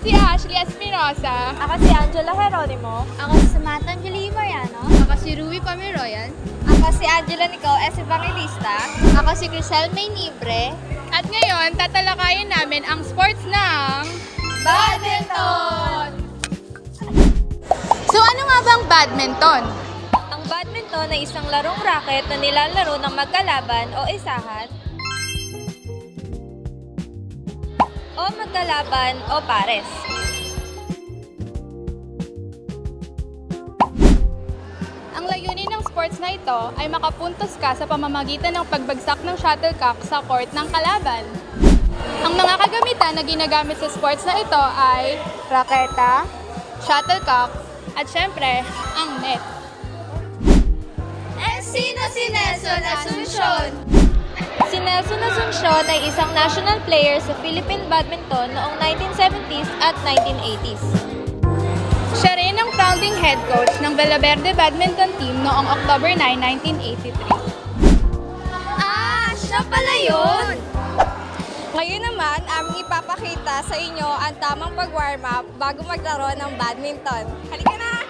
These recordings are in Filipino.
si Ashley Espinosa. Ako si Angela Geronimo. Ako si Samantha Angelina Mariano. Ako si Ruby Pomeroyan. Ako si Angela Nicole S. Evangelista. Ako si Crisel May Libre. At ngayon, tatalakayin namin ang sports ng Badminton! So ano nga bang badminton? Ang badminton ay isang larong racket na nilalaro ng magkalaban o isahan o magkalaban o pares. Ang layunin ng sports na ito ay makapuntos ka sa pamamagitan ng pagbagsak ng shuttlecock sa court ng kalaban. Ang mga kagamitan na ginagamit sa sports na ito ay raketa, shuttlecock, at syempre, ang net. Sino si Nelson Asuncion? Si Nelson Asuncion ay isang national player sa Philippine badminton noong 1970s at 1980s. Siya rin ang founding head coach ng Villa Verde Badminton Team noong October 9, 1983. Siya pala yun! Ngayon naman, aming ipapakita sa inyo ang tamang pag-warm up bago maglaro ng badminton. Halika na!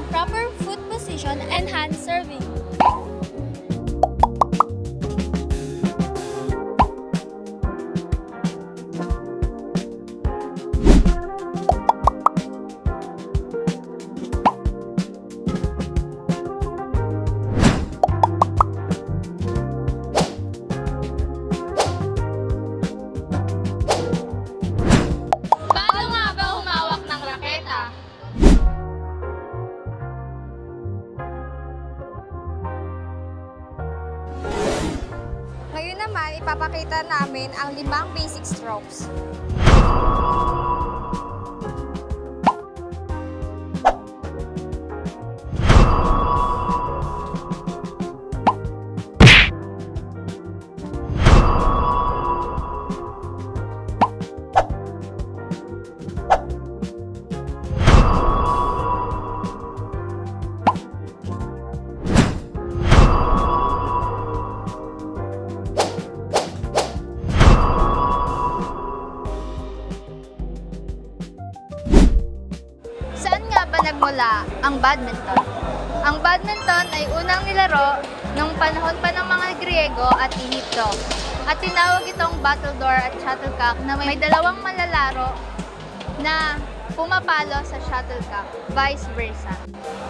Proper foot position and hand serving. Paano nga ba humawak ng raketa? Ngayon naman, ipapakita namin ang 5 basic strokes. Nagmula ang badminton. Ang badminton ay unang nilaro nung panahon pa ng mga Griego at Ehipto. At tinawag itong battledore at shuttlecock na may dalawang manlalaro na pumapalo sa shuttlecock, vice versa.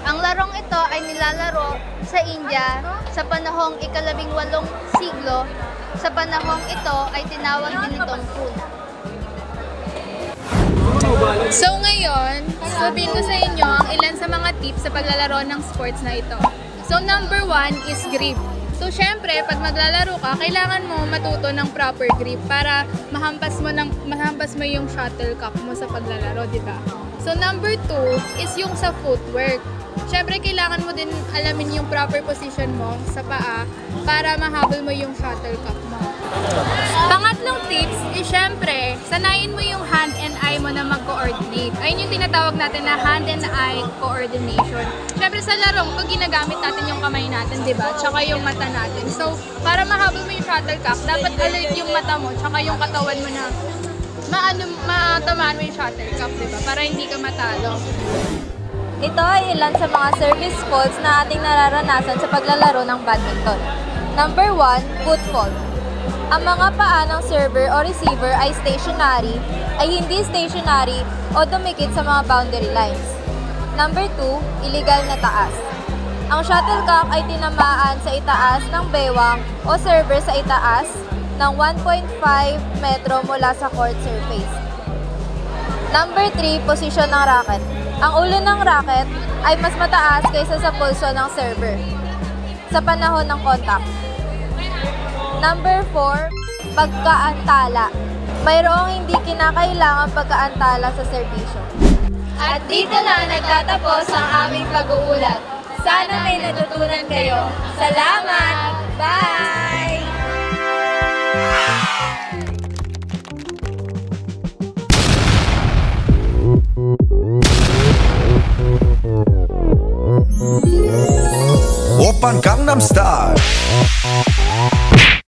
Ang larong ito ay nilalaro sa India sa panahong ika-18 siglo. Sa panahong ito ay tinawag din itong kuna. So ngayon, sabihin ko sa inyo ang ilan sa mga tips sa paglalaro ng sports na ito. So number 1 is grip. So syempre, pag maglalaro ka, kailangan mo matuto ng proper grip para mahampas mo yung shuttlecock mo sa paglalaro, di ba? So number 2 is yung sa footwork. Syempre, kailangan mo din alamin yung proper position mo sa paa para mahabol mo yung shuttlecock mo. Pangatlong tips is syempre, sanayin mo yung hand and eye mo na mag-coordinate. Ayun yung tinatawag natin na hand and eye coordination. Syempre sa larong to, ginagamit natin yung kamay natin, di ba? Tsaka yung mata natin. So, para mahabol mo yung shuttlecock, dapat alert yung mata mo, tsaka yung katawan mo na matamaan mo yung shuttlecock, di ba? Para hindi ka matalo. Ito ay ilan sa mga service faults na ating nararanasan sa paglalaro ng badminton. Number 1, foot fault. Ang mga paa ng server o receiver ay stationary, ay hindi stationary o dumikit sa mga boundary lines. Number 2, illegal na taas. Ang shuttlecock ay tinamaan sa itaas ng bewang o server sa itaas ng 1.5 metro mula sa court surface. Number 3, posisyon ng racket. Ang ulo ng racket ay mas mataas kaysa sa pulso ng server sa panahon ng contact. Number 4, pagkaantala. Mayroong hindi kinakailangan pagkaantala sa serbisyo. At dito na nagtatapos ang aming pag-uulat. Sana may natutunan kayo. Salamat! Bye! Oppan Gangnam Style.